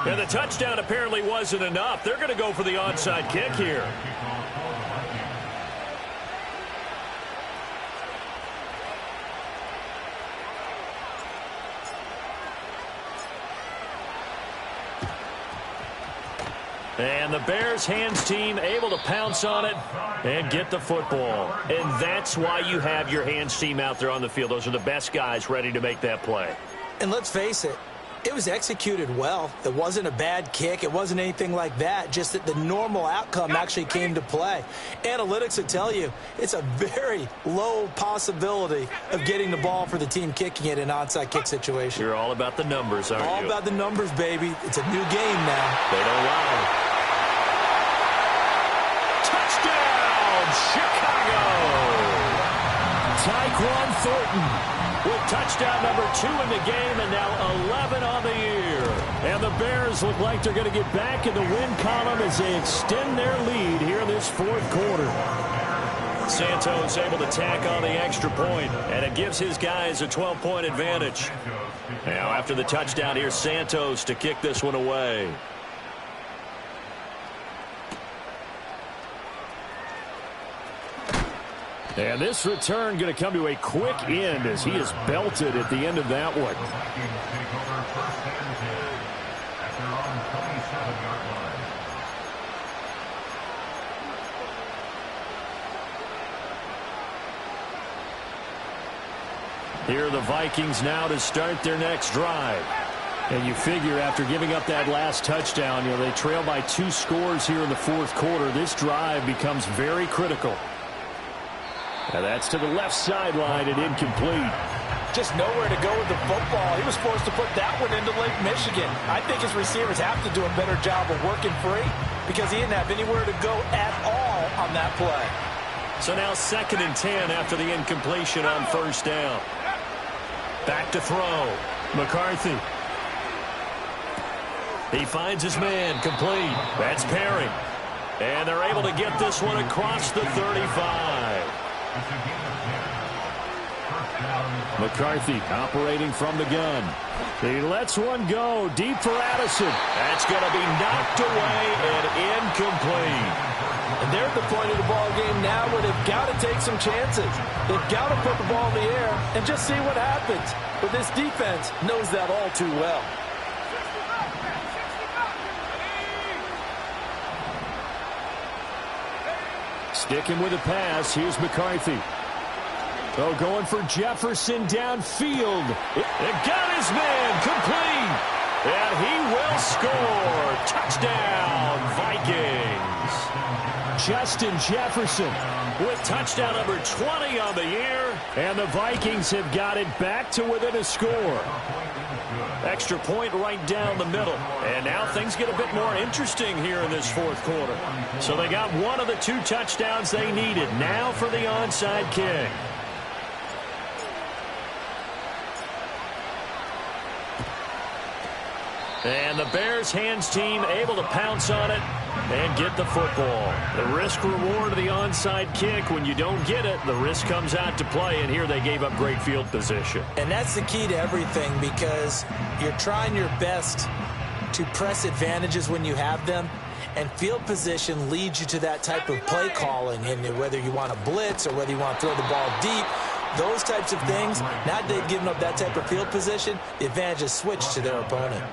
And the touchdown apparently wasn't enough. They're going to go for the onside kick here. And the Bears hands team able to pounce on it and get the football. And that's why you have your hands team out there on the field. Those are the best guys ready to make that play. And let's face it, it was executed well. It wasn't a bad kick. It wasn't anything like that. Just that the normal outcome actually came to play. Analytics will tell you it's a very low possibility of getting the ball for the team kicking it in an onside kick situation. You're all about the numbers, aren't you? All about the numbers, baby. It's a new game now. They don't lie. Touchdown, Chicago! Tyquan Thornton with touchdown number 2 in the game, and now 11 on the year. And the Bears look like they're going to get back in the win column as they extend their lead here in this 4th quarter. Santos able to tack on the extra point, and it gives his guys a 12-point advantage. Now after the touchdown, here's Santos to kick this one away. And this return going to come to a quick end as he is belted at the end of that one. Here are the Vikings now to start their next drive. And you figure after giving up that last touchdown, they trail by 2 scores here in the 4th quarter. This drive becomes very critical. Now that's to the left sideline and incomplete. Just nowhere to go with the football. He was forced to put that one into Lake Michigan. I think his receivers have to do a better job of working free because he didn't have anywhere to go at all on that play. So now 2nd and 10 after the incompletion on 1st down. Back to throw. McCarthy. He finds his man, complete. That's Perry. And they're able to get this one across the 35. McCarthy operating from the gun. He lets one go deep for Addison. That's going to be knocked away and incomplete. And they're at the point of the ball game now where they've got to take some chances. They've got to put the ball in the air and just see what happens. But this defense knows that all too well. Sticking with the pass, here's McCarthy. Oh, going for Jefferson downfield. It got his man, complete. And he will score. Touchdown, Vikings. Justin Jefferson with touchdown number 20 on the year. And the Vikings have got it back to within a score. Extra point right down the middle. And now things get a bit more interesting here in this 4th quarter. So they got one of the 2 touchdowns they needed. Now for the onside kick. And the Bears hands team able to pounce on it and get the football. The risk reward of the onside kick. When you don't get it, the risk comes out to play, and here they gave up great field position. And that's the key to everything, because you're trying your best to press advantages when you have them, and field position leads you to that type of play calling. And whether you want to blitz or whether you want to throw the ball deep, those types of things, now that they've given up that type of field position, the advantage is switched to their opponent.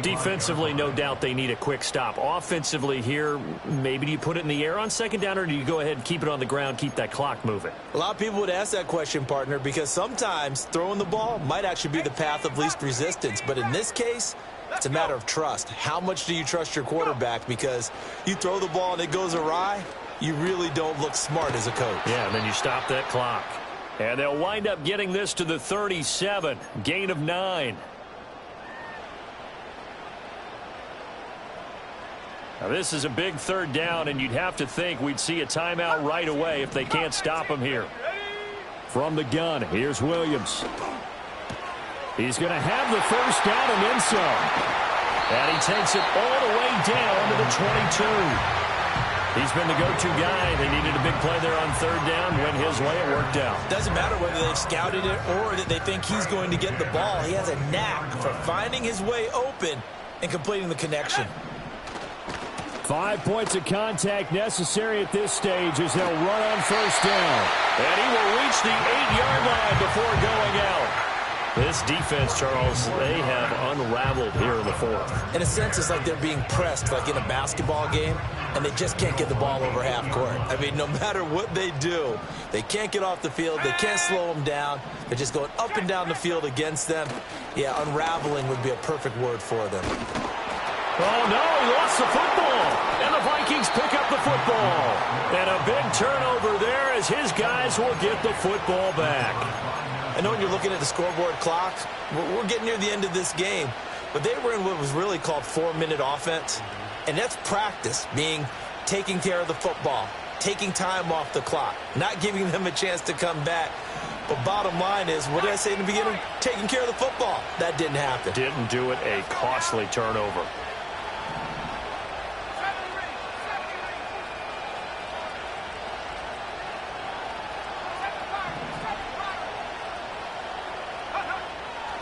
Defensively, no doubt they need a quick stop. Offensively here, maybe do you put it in the air on second down, or do you go ahead and keep it on the ground, keep that clock moving? A lot of people would ask that question, partner, because sometimes throwing the ball might actually be the path of least resistance. But in this case, it's a matter of trust. How much do you trust your quarterback? Because you throw the ball and it goes awry, you really don't look smart as a coach. Yeah, and then you stop that clock. And they'll wind up getting this to the 37. Gain of 9. Now, this is a big third down, and you'd have to think we'd see a timeout right away if they can't stop him here. From the gun, here's Williams. He's going to have the first down and then some. And he takes it all the way down to the 22. He's been the go-to guy. They needed a big play there on third down. Went his way. It worked out. Doesn't matter whether they've scouted it or that they think he's going to get the ball. He has a knack for finding his way open and completing the connection. 5 points of contact necessary at this stage as they'll run on first down. And he will reach the 8-yard line before going out. This defense, Charles, they have unraveled here in the fourth. In a sense, it's like they're being pressed like in a basketball game, and they just can't get the ball over half court. I mean, no matter what they do, they can't get off the field. They can't slow them down. They're just going up and down the field against them. Yeah, unraveling would be a perfect word for them. Oh, no, he lost the football. And the Vikings pick up the football. And a big turnover there as his guys will get the football back. I know when you're looking at the scoreboard clock, we're getting near the end of this game, but they were in what was really called 4-minute offense, and that's practice, meaning taking care of the football, taking time off the clock, not giving them a chance to come back. But bottom line is, what did I say in the beginning? Taking care of the football. That didn't happen. Didn't do it, a costly turnover.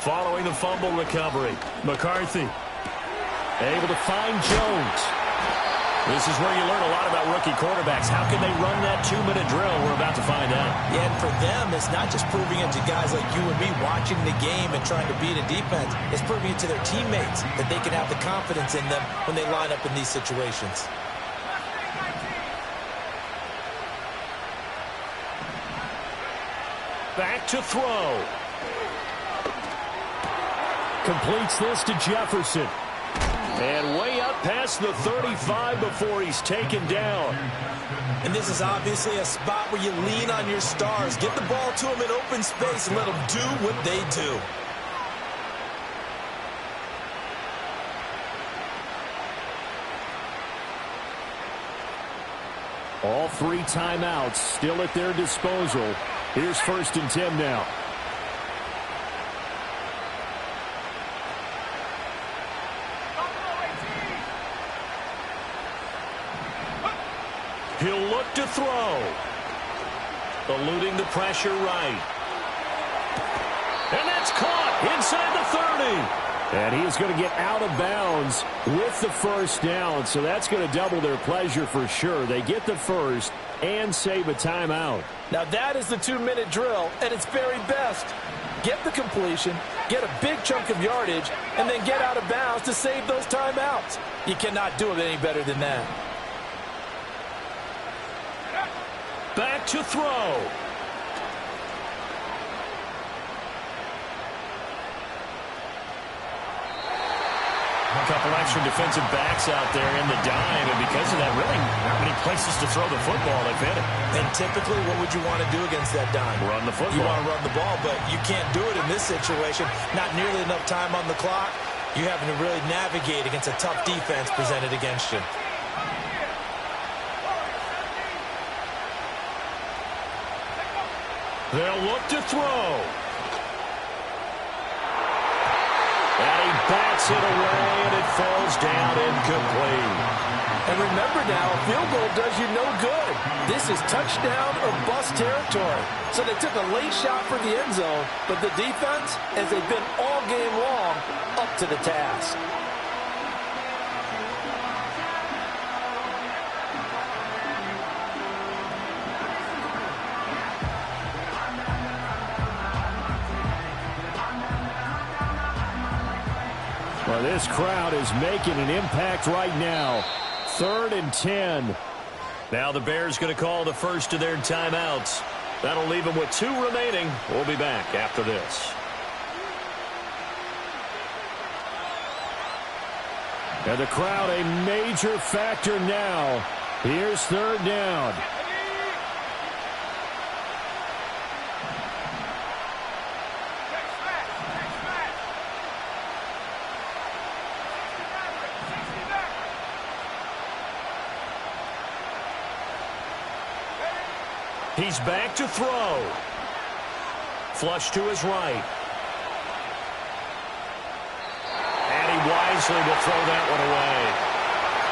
Following the fumble recovery, McCarthy able to find Jones. This is where you learn a lot about rookie quarterbacks. How can they run that 2-minute drill? We're about to find out. Yeah, and for them, it's not just proving it to guys like you and me watching the game and trying to beat a defense. It's proving it to their teammates that they can have the confidence in them when they line up in these situations. Back to throw. Completes this to Jefferson. And way up past the 35 before he's taken down. And this is obviously a spot where you lean on your stars. Get the ball to them in open space and let them do what they do. All 3 timeouts still at their disposal. Here's 1st and 10 now. He'll look to throw. Eluding the pressure right. And that's caught inside the 30. And he is going to get out of bounds with the first down. So that's going to double their pleasure for sure. They get the first and save a timeout. Now that is the 2-minute drill at its very best. Get the completion, get a big chunk of yardage, and then get out of bounds to save those timeouts. You cannot do it any better than that. Back to throw. A couple extra defensive backs out there in the dime, and because of that, really not many places to throw the football. They've hit it. And typically, what would you want to do against that dime? Run the football. You want to run the ball, but you can't do it in this situation. Not nearly enough time on the clock. You're having to really navigate against a tough defense presented against you. They'll look to throw. And he bats it away, and it falls down incomplete. And remember now, a field goal does you no good. This is touchdown or bust territory. So they took a late shot for the end zone, but the defense, as they've been all game long, up to the task. Well, this crowd is making an impact right now. 3rd and 10. Now the Bears going to call the first of their timeouts. That'll leave them with 2 remaining. We'll be back after this. And the crowd a major factor now. Here's 3rd down. He's back to throw. Flush to his right. And he wisely will throw that one away.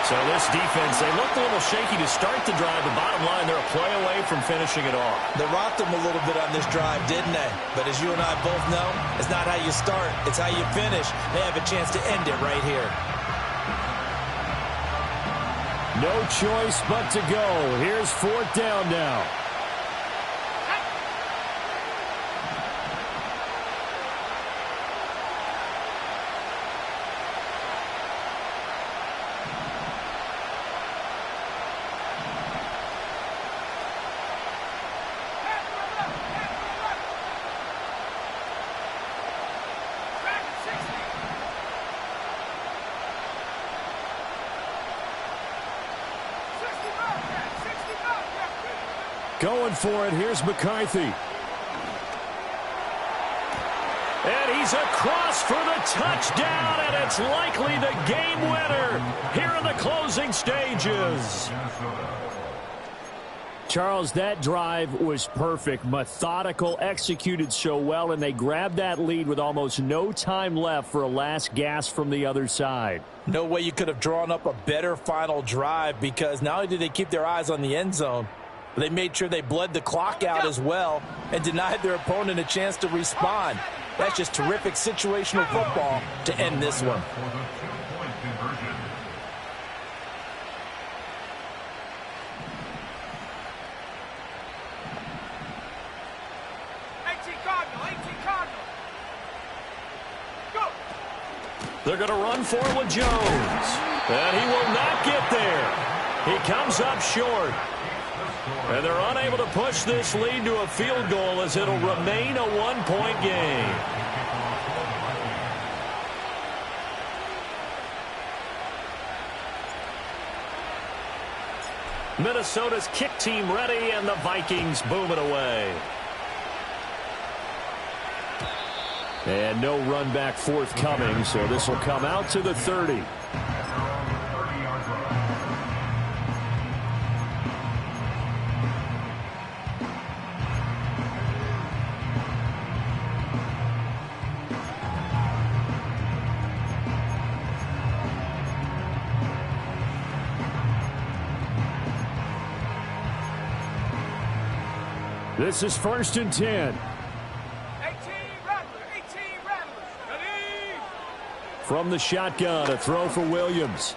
So this defense, they looked a little shaky to start the drive. The bottom line, they're a play away from finishing it off. They rocked them a little bit on this drive, didn't they? But as you and I both know, it's not how you start, it's how you finish. They have a chance to end it right here. No choice but to go. Here's 4th down now. Going for it. Here's McCarthy. And he's across for the touchdown, and it's likely the game winner here in the closing stages. Charles, that drive was perfect. Methodical, executed so well, and they grabbed that lead with almost no time left for a last gasp from the other side. No way you could have drawn up a better final drive, because not only did they keep their eyes on the end zone, but they made sure they bled the clock out as well and denied their opponent a chance to respond. That's just terrific situational football to end this one. They're going to run for it with Jones. And he will not get there. He comes up short. And they're unable to push this lead to a field goal as it'll remain a one-point game. Minnesota's kick team ready, and the Vikings boom it away. And no run back forthcoming, so this will come out to the 30. This is 1st and 10. From the shotgun, a throw for Williams.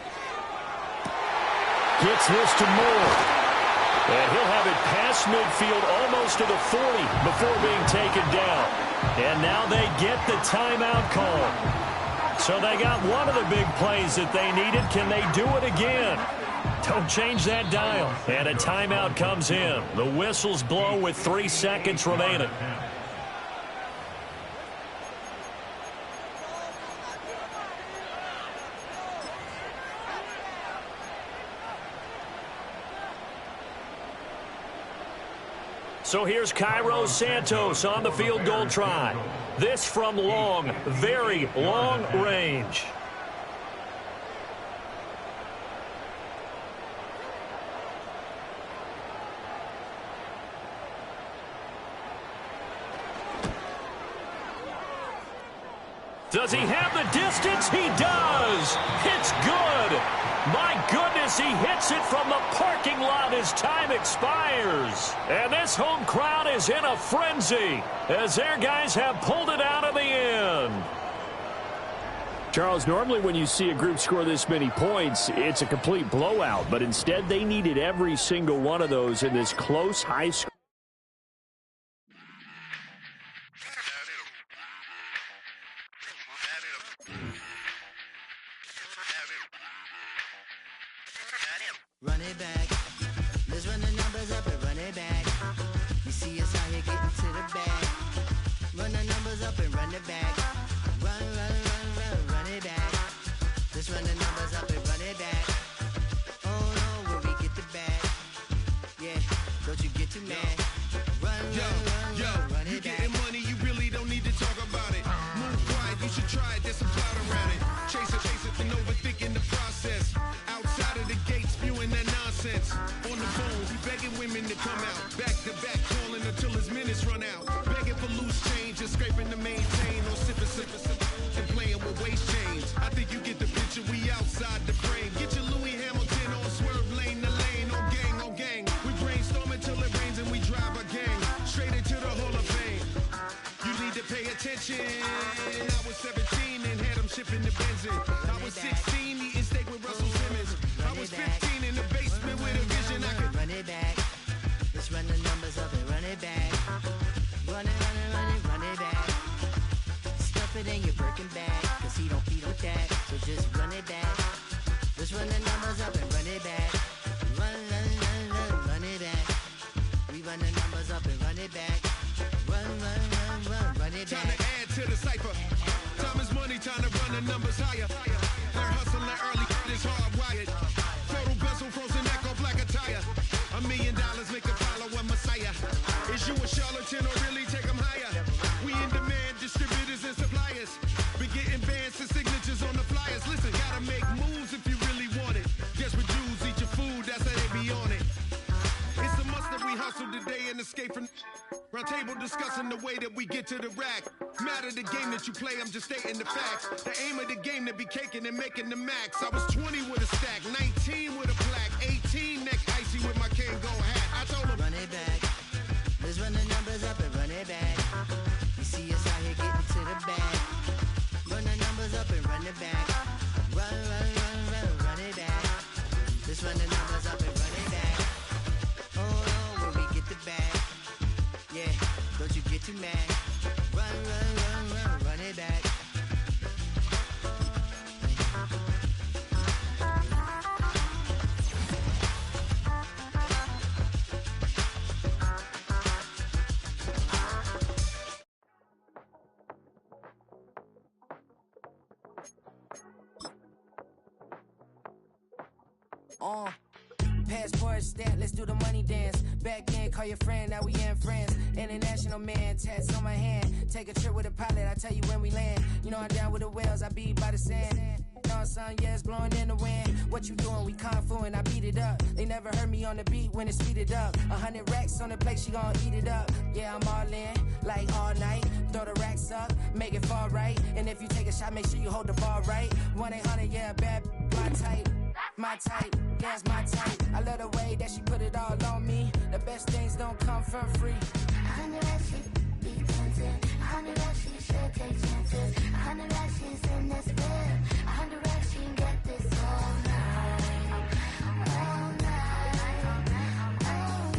Gets this to Moore. And he'll have it past midfield almost to the 40 before being taken down. And now they get the timeout call. So they got one of the big plays that they needed. Can they do it again? Don't change that dial. And a timeout comes in. The whistles blow with 3 seconds remaining. So here's Cairo Santos on the field goal try. This from long, very long range. Does he have the distance? He does. It's good. My goodness, he hits it from the parking lot as time expires. And this home crowd is in a frenzy as their guys have pulled it out of the end. Charles, normally when you see a group score this many points, it's a complete blowout. But instead, they needed every single one of those in this close, high score. Run it back. Let's run the numbers up and run it back. You see us out here getting to the bag. Run the numbers up and run it back. Run it back. Let's run the numbers up and run it back. Oh no, where we get the bag. Yeah, don't you get too mad. Run it back. You getting money, you really don't need to talk about it. Move quiet, you should try it, there's some clout around it. Chase it, and overthinking the process. Outside of the gates, spewing that nonsense. On the phone, he begging women to come out. Back to back, calling until his minutes run out. Begging for loose change and scraping to maintain. Or sipping, and playing with waist chains. I think you get the picture, we outside the frame. Get your Louis Hamilton on swerve lane to lane. On gang. We brainstorm until it rains and we drive a gang. Straight into the Hall of Fame. You need to pay attention. I was 17 and had them shipping the Benzin. I was 16 eating steak with Russell Simmons. I was 15 in the basement with a vision. I could run it back. Let's run the numbers up and run it back. Run it back. Stuff it in your Birkin bag, cause he don't feed with that. So just run it back. Let's run the numbers up and run it back. Run it back. We run the numbers up and run it back. Run it back. Time to add to the cipher. Time is money, time to run the numbers higher. They're hustling early, it's hardwired. Total bezel, frozen echo, black attire. $1 million make a follow a messiah. Is you a charlatan or really take them higher? We in demand, distributors and suppliers. Been getting bands and signatures on the flyers. Listen, gotta make moves if you really want it. Desperate Jews eat your food, that's how they be on it. It's a must that we hustle today and escape from round table discussing the way that we get to the rack. Matter the game that you play, I'm just stating the facts. The aim of the game to be caking and making the max. I was 20 with a stack, 19 with a plaque, 18 neck icy with my Kango hat. I told him run it back. Let's run the numbers up and run it back. You see us out here getting to the bag. Run the numbers up and run it back. Run it back. Let's run the numbers up and run it back. Oh no, where we get the bag. Yeah, don't you get too mad. Run it back. Passport stat, let's do the money dance. Back in, call your friend, now we in France. International man, tats on my hand. Take a trip with a pilot, I tell you when we land. You know I'm down with the whales, I be by the sand. On sun, yeah, it's blowing in the wind. What you doing? We kung fu and I beat it up. They never heard me on the beat when it's speeded up. 100 racks on the plate, she gon' eat it up. Yeah, I'm all in, like all night. Throw the racks up, make it fall right. And if you take a shot, make sure you hold the ball right. 1-800, yeah, bad, my type. My type, yeah, it's my type. I love the way that she put it all on me. The best things don't come for free. 100 racks, she be tempted. 100 racks, she should take chances. 100 racks, she's in this bed. 100 racks, she can get this all night. All night. All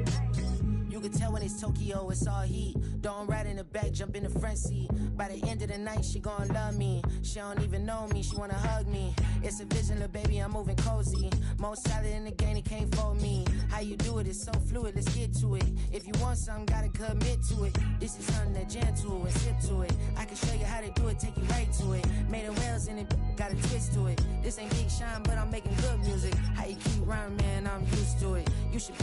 night. You can tell when it's Tokyo, it's all heat. Don't ride in the back, jump in the front seat. By the end of the night, she gon' love me. She don't even know me, she wanna hug me. It's a vision, little baby, I'm moving cozy. Most solid in the game, it can't fold me. How you do it, it's so fluid, let's get to it. If you want something, gotta commit to it. This is something that jam to and sip to it. I can show you how to do it, take you right to it. Made a wheels in it, got a twist to it. This ain't Big Sean, but I'm making good music. How you keep rhyming, man, I'm used to it. You should